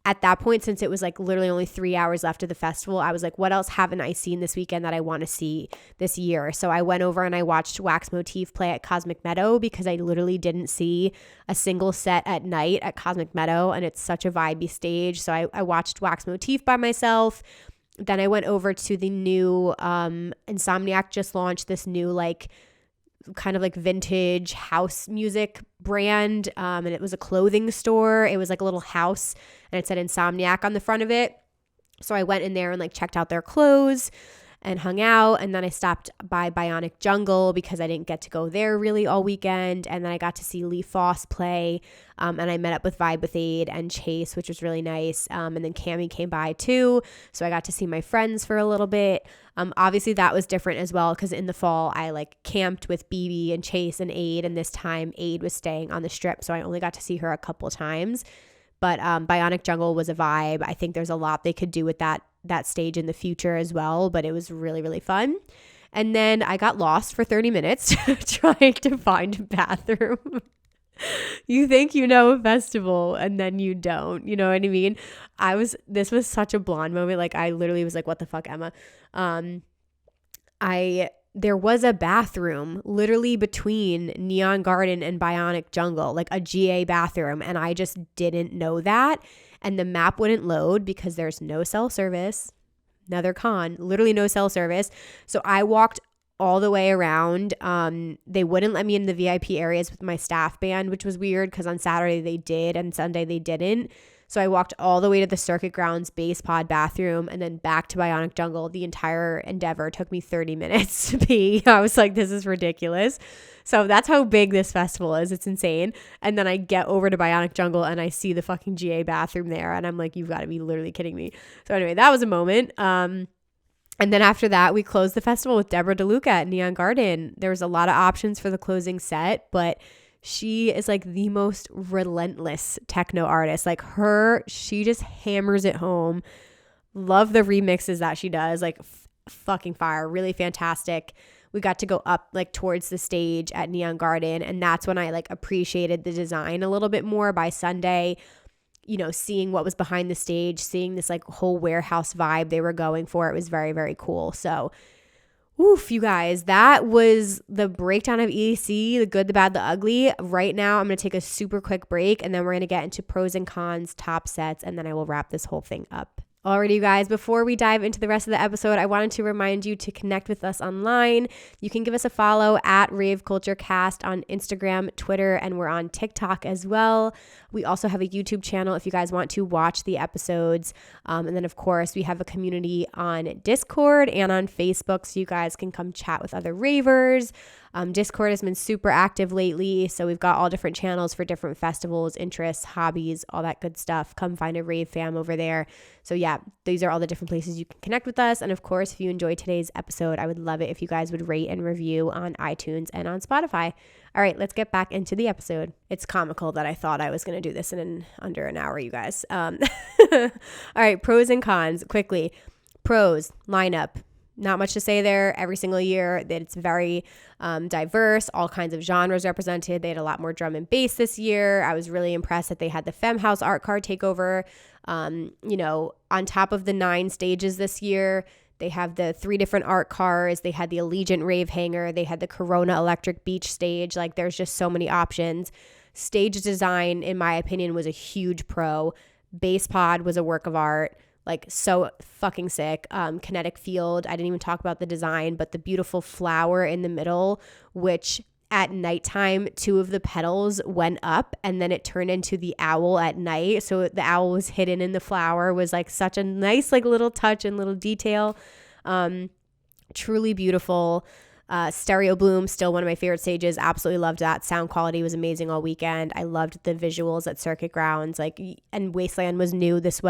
at that point, since it was like literally only 3 hours left of the festival, I was like, what else haven't I seen this weekend that I want to see this year? So I went over and I watched Wax Motif play at Cosmic Meadow because I literally didn't see a single set at night at Cosmic Meadow, and it's such a vibey stage. So I watched Wax Motif by myself. Then I went over to the new Insomniac just launched this new like kind of like vintage house music brand, and it was a clothing store. It was like a little house and it said Insomniac on the front of it. So I went in there and like checked out their clothes and hung out, and then I stopped by Bionic Jungle because I didn't get to go there really all weekend. And then I got to see Lee Foss play, and I met up with Vibe with Aid and Chase, which was really nice. And then Cammy came by too, so I got to see my friends for a little bit. Obviously that was different as well because in the fall I like camped with BB and Chase and Aid, and this time Aid was staying on the Strip, so I only got to see her a couple times. But Bionic Jungle was a vibe. I think there's a lot they could do with that stage in the future as well, but it was really, really fun. And then I got lost for 30 minutes trying to find a bathroom. You think you know a festival and then you don't, you know what I mean? This was such a blonde moment. Like I literally was like, what the fuck, Emma? There was a bathroom literally between Neon Garden and Bionic Jungle, like a GA bathroom. And I just didn't know that. And the map wouldn't load because there's no cell service. Another con, literally no cell service. So I walked all the way around. They wouldn't let me in the VIP areas with my staff band, which was weird because on Saturday they did and Sunday they didn't. So I walked all the way to the Circuit Grounds base pod bathroom and then back to Bionic Jungle. The entire endeavor took me 30 minutes to pee. I was like, this is ridiculous. So that's how big this festival is. It's insane. And then I get over to Bionic Jungle and I see the fucking GA bathroom there. And I'm like, you've got to be literally kidding me. So anyway, that was a moment. And then after that, we closed the festival with Deborah DeLuca at Neon Garden. There was a lot of options for the closing set, but She is like the most relentless techno artist. Like she just hammers it home. Love the remixes that she does. Like fucking fire. Really fantastic. We got to go up like towards the stage at Neon Garden, and that's when I like appreciated the design a little bit more by Sunday. You know, seeing what was behind the stage, seeing this like whole warehouse vibe they were going for. It was very, very cool. So, oof, you guys, that was the breakdown of EDC, the good, the bad, the ugly. Right now, I'm going to take a super quick break, and then we're going to get into pros and cons, top sets, and then I will wrap this whole thing up. Alrighty, you guys, before we dive into the rest of the episode, I wanted to remind you to connect with us online. You can give us a follow at raveculturecast on Instagram, Twitter, and we're on TikTok as well. We also have a YouTube channel if you guys want to watch the episodes. And then, of course, we have a community on Discord and on Facebook, so you guys can come chat with other ravers. Discord has been super active lately, so we've got all different channels for different festivals, interests, hobbies, all that good stuff. Come find a rave fam over there. So yeah, these are all the different places you can connect with us. And of course, if you enjoyed today's episode, I would love it if you guys would rate and review on iTunes and on Spotify. All right, let's get back into the episode. It's comical that I thought I was going to do this in under an hour, you guys. All right, pros and cons, quickly. Pros, lineup. Not much to say there. Every single year that it's very diverse, all kinds of genres represented. They had a lot more drum and bass this year. I was really impressed that they had the Femme House art card takeover. You know, on top of the 9 stages this year, they have the 3 different art cars. They had the Allegiant Rave hanger. They had the Corona Electric Beach stage. Like, there's just so many options. Stage design, in my opinion, was a huge pro. Bass pod was a work of art. Like, so fucking sick. Kinetic field. I didn't even talk about the design, but the beautiful flower in the middle, which at nighttime, 2 of the petals went up and then it turned into the owl at night. So the owl was hidden in the flower, was like such a nice, like little touch and little detail. Truly beautiful. Stereo Bloom, still one of my favorite stages. Absolutely loved that. Sound quality was amazing all weekend. I loved the visuals at Circuit Grounds, and Wasteland was new this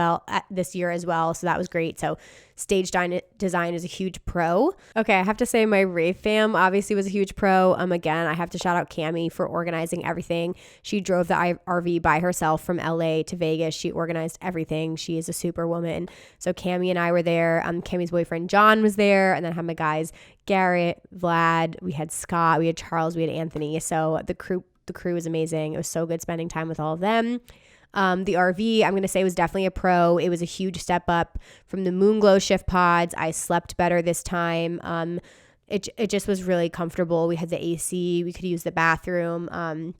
year as well, so that was great. So stage design is a huge pro. Okay, I have to say my Rave fam obviously was a huge pro. Again, I have to shout out Cammy for organizing everything. She drove the RV by herself from LA to Vegas. She organized everything. She is a superwoman. So Cammy and I were there. Cammy's boyfriend John was there, and then I had my guys Garrett, Vlad, we had Scott, we had Charles, we had Anthony. So the crew was amazing. It was so good spending time with all of them. The RV, I'm going to say, was definitely a pro. It was a huge step up from the Moonglow shift pods. I slept better this time. It just was really comfortable. We had the AC. We could use the bathroom.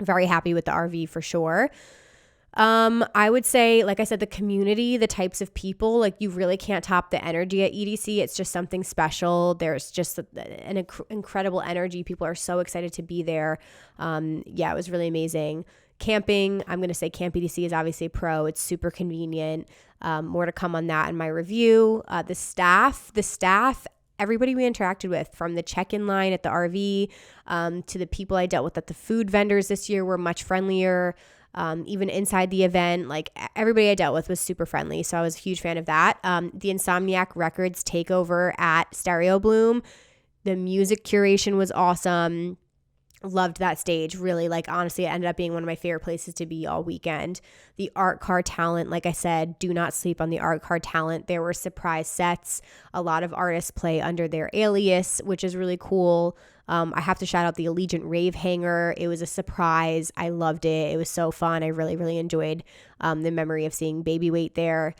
Very happy with the RV for sure. I would say, like I said, the community, the types of people, like you really can't top the energy at EDC. It's just something special. There's just an incredible energy. People are so excited to be there. Yeah, it was really amazing. Camping, I'm going to say Camp EDC is obviously a pro. It's super convenient. More to come on that in my review. The staff, everybody we interacted with, from the check-in line at the RV to the people I dealt with at the food vendors this year, were much friendlier. Even inside the event, like everybody I dealt with was super friendly. So I was a huge fan of that. The Insomniac Records takeover at Stereo Bloom, the music curation was awesome. Loved that stage. Really, like, honestly, it ended up being one of my favorite places to be all weekend. The art car talent, like I said, do not sleep on the art car talent. There were surprise sets. A lot of artists play under their alias, which is really cool. I have to shout out the Allegiant Rave hanger. It was a surprise. I loved it. It was so fun. I really, really enjoyed the memory of seeing Babyweight there.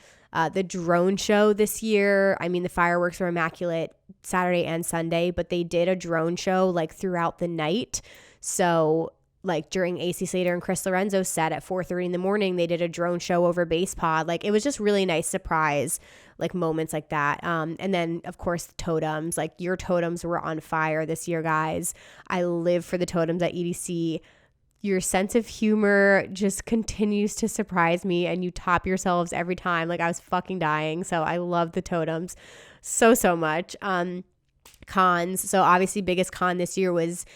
The drone show this year, I mean, the fireworks were immaculate Saturday and Sunday, but they did a drone show like throughout the night. So like during AC Slater and Chris Lorenzo's set at 4:30 in the morning, they did a drone show over Bass Pod. Like, it was just really nice surprise, like moments like that. And then of course the totems, like your totems were on fire this year, guys. I live for the totems at EDC. Your sense of humor just continues to surprise me, and you top yourselves every time. Like, I was fucking dying. So I love the totems so much. Cons. So obviously biggest con this year was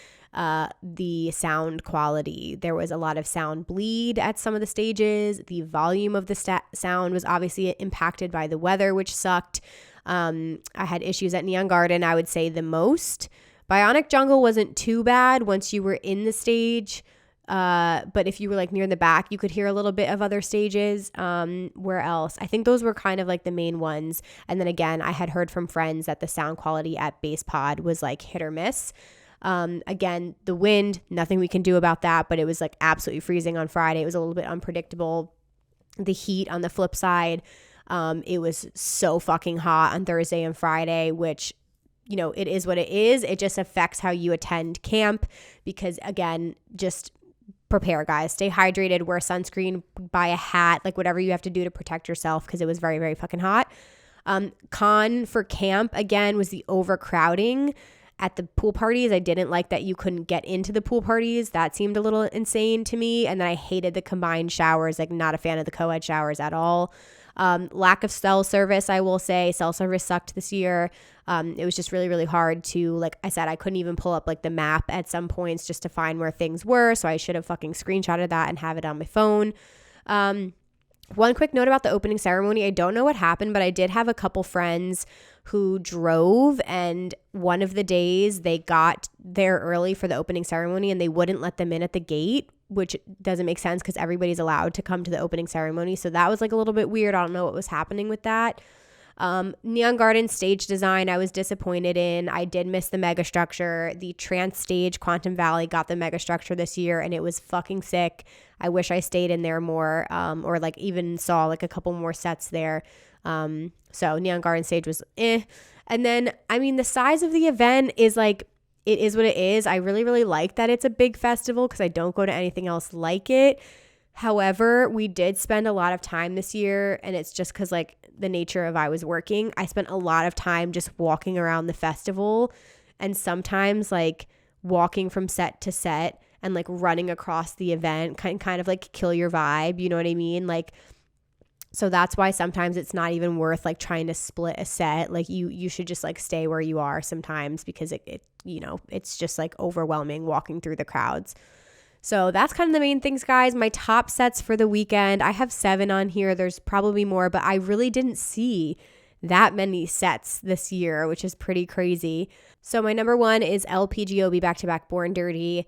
the sound quality. There was a lot of sound bleed at some of the stages. The volume of the sound was obviously impacted by the weather, which sucked. I had issues at Neon Garden, I would say the most. Bionic Jungle wasn't too bad once you were in the stage. But if you were like near the back, you could hear a little bit of other stages. Where else? I think those were kind of like the main ones. And then again, I had heard from friends that the sound quality at Bass Pod was like hit or miss. Again, the wind, nothing we can do about that, but it was like absolutely freezing on Friday. It was a little bit unpredictable. The heat on the flip side, it was so fucking hot on Thursday and Friday, which, you know, it is what it is. It just affects how you attend camp because, again, just prepare, guys. Stay hydrated, wear sunscreen, buy a hat, like whatever you have to do to protect yourself because it was very, very fucking hot. Con for camp, again, was the overcrowding at the pool parties. I didn't like that you couldn't get into the pool parties. That seemed a little insane to me. And then I hated the combined showers, like not a fan of the co-ed showers at all. Lack of cell service, I will say. Cell service sucked this year. It was just really, really hard to, like I said, I couldn't even pull up like the map at some points just to find where things were. So I should have fucking screenshotted that and have it on my phone. One quick note about the opening ceremony. I don't know what happened, but I did have a couple friends who drove, and one of the days they got there early for the opening ceremony and they wouldn't let them in at the gate, which doesn't make sense because everybody's allowed to come to the opening ceremony. So that was like a little bit weird. I don't know what was happening with that. Neon Garden stage design, I was disappointed in. I did miss the mega structure. The trance stage, Quantum Valley, got the mega structure this year and it was fucking sick. I wish I stayed in there more, or like even saw like a couple more sets there. So Neon Garden stage was And then, I mean, the size of the event is like, it is what it is. I really, really like that it's a big festival because I don't go to anything else like it. However, we did spend a lot of time this year, and it's just because like the nature of I was working. I spent a lot of time just walking around the festival, and sometimes like walking from set to set and like running across the event can kind of like kill your vibe. You know what I mean? Like, so that's why sometimes it's not even worth like trying to split a set. Like you should just like stay where you are sometimes because it you know, it's just like overwhelming walking through the crowds. So that's kind of the main things, guys. My top sets for the weekend, I have 7 on here. There's probably more, but I really didn't see that many sets this year, which is pretty crazy. So my number 1 is LPGOB back-to-back Born Dirty.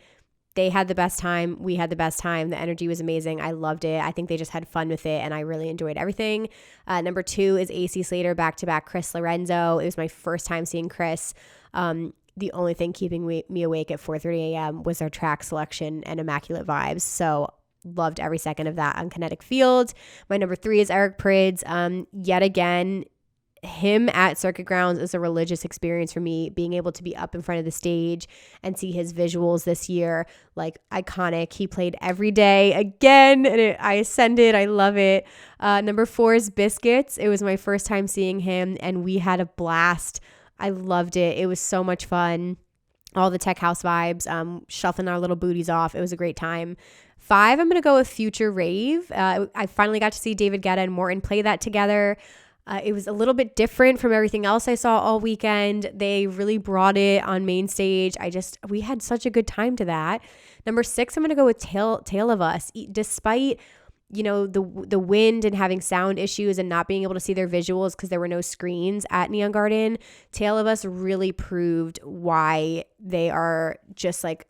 They had the best time. We had the best time. The energy was amazing. I loved it. I think they just had fun with it, and I really enjoyed everything. Number 2 is AC Slater back-to-back Chris Lorenzo. It was my first time seeing Chris. The only thing keeping me awake at 4:30 a.m. was their track selection and immaculate vibes. So loved every second of that on Kinetic Field. My number 3 is Eric Prydz. Yet again, him at Circuit Grounds is a religious experience for me, being able to be up in front of the stage and see his visuals this year, like iconic. He played every day again, and I ascended. I love it. Number 4 is Biscuits. It was my first time seeing him, and we had a blast. I loved it. It was so much fun. All the tech house vibes, shuffling our little booties off. It was a great time. 5, I'm going to go with Future Rave. I finally got to see David Guetta and Morton play that together. It was a little bit different from everything else I saw all weekend. They really brought it on main stage. We had such a good time to that. Number 6, I'm going to go with Tale of Us. Despite, you know, the wind and having sound issues and not being able to see their visuals because there were no screens at Neon Garden, Tale of Us really proved why they are just like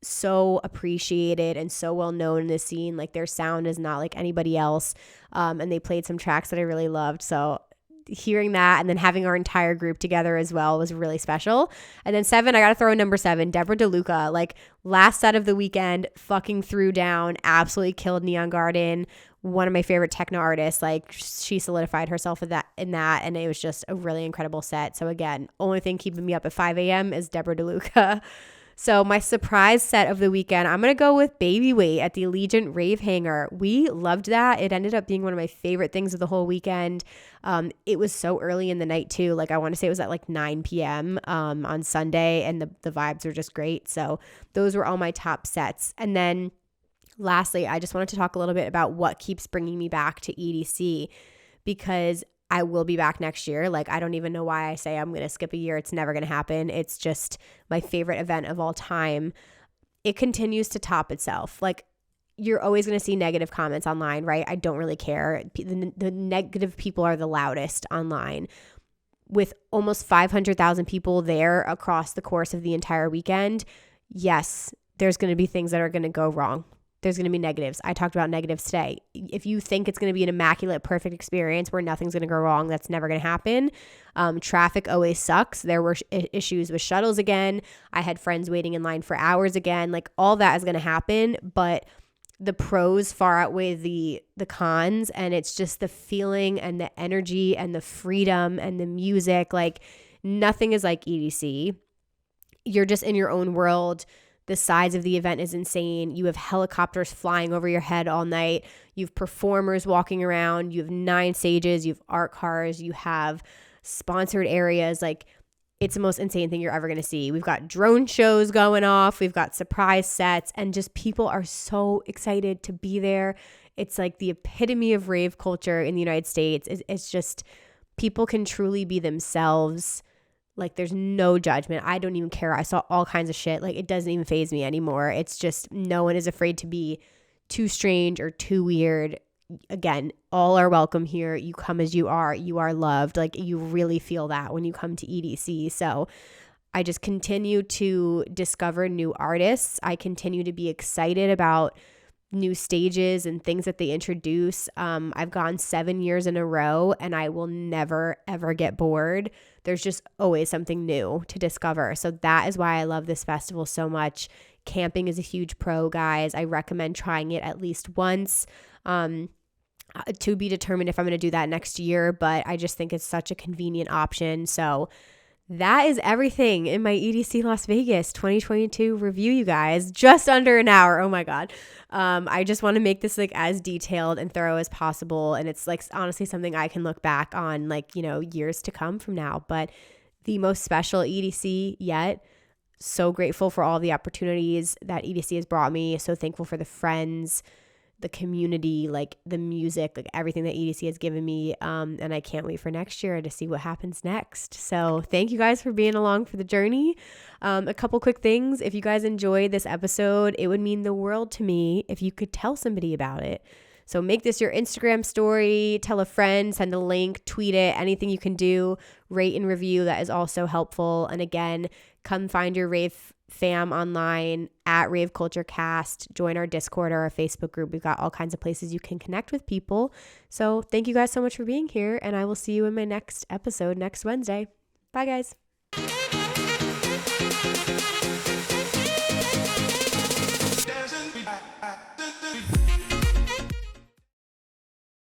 so appreciated and so well known in the scene. Like their sound is not like anybody else. And they played some tracks that I really loved. So hearing that and then having our entire group together as well was really special. And then 7, I got to throw in number 7, Deborah DeLuca. Like last set of the weekend, fucking threw down, absolutely killed Neon Garden. One of my favorite techno artists. Like she solidified herself in that, and it was just a really incredible set. So again, only thing keeping me up at 5 a.m. is Deborah DeLuca. So my surprise set of the weekend, I'm going to go with Baby Weight at the Allegiant Rave Hangar. We loved that. It ended up being one of my favorite things of the whole weekend. It was so early in the night too. Like I want to say it was at like 9 p.m. On Sunday, and the vibes were just great. So those were all my top sets. And then lastly, I just wanted to talk a little bit about what keeps bringing me back to EDC, because I will be back next year. Like, I don't even know why I say I'm going to skip a year. It's never going to happen. It's just my favorite event of all time. It continues to top itself. Like, you're always going to see negative comments online, right? I don't really care. The negative people are the loudest online. with almost 500,000 people there across the course of the entire weekend, yes, there's going to be things that are going to go wrong. There's going to be negatives. I talked about negatives today. If you think it's going to be an immaculate, perfect experience where nothing's going to go wrong, that's never going to happen. Traffic always sucks. There were issues with shuttles again. I had friends waiting in line for hours again. Like, all that is going to happen, but the pros far outweigh the cons, and it's just the feeling and the energy and the freedom and the music. Like, nothing is like EDC. You're just in your own world. The size of the event is insane. You have helicopters flying over your head all night. You have performers walking around. You have 9 stages. You have art cars. You have sponsored areas. Like, it's the most insane thing you're ever going to see. We've got drone shows going off. We've got surprise sets, and just people are so excited to be there. It's like the epitome of rave culture in the United States. It's just, people can truly be themselves. Like, there's no judgment. I don't even care. I saw all kinds of shit. Like, it doesn't even faze me anymore. It's just, no one is afraid to be too strange or too weird. Again, all are welcome here. You come as you are. You are loved. Like, you really feel that when you come to EDC. So I just continue to discover new artists. I continue to be excited about new stages and things that they introduce. I've gone 7 years in a row, and I will never, ever get bored. There's just always something new to discover. So that is why I love this festival so much. Camping is a huge pro, guys. I recommend trying it at least once. To be determined if I'm going to do that next year, but I just think it's such a convenient option. So that is everything in my EDC Las Vegas 2022 review, you guys. Just under an hour. Oh my God. I just want to make this like as detailed and thorough as possible. And it's like honestly something I can look back on like, years to come from now. But the most special EDC yet. So grateful for all the opportunities that EDC has brought me. So thankful for the friends, the community, like the music, like everything that EDC has given me. And I can't wait for next year to see what happens next. So thank you guys for being along for the journey. A couple quick things. If you guys enjoyed this episode, it would mean the world to me if you could tell somebody about it. So make this your Instagram story, tell a friend, send a link, tweet it, anything you can do, rate and review. That is also helpful. And again, come find your rave fam online at raveculturecast. Join our Discord or our Facebook group. We've got all kinds of places you can connect with people. So thank you guys so much for being here, and I will see you in my next episode next Wednesday. Bye, guys.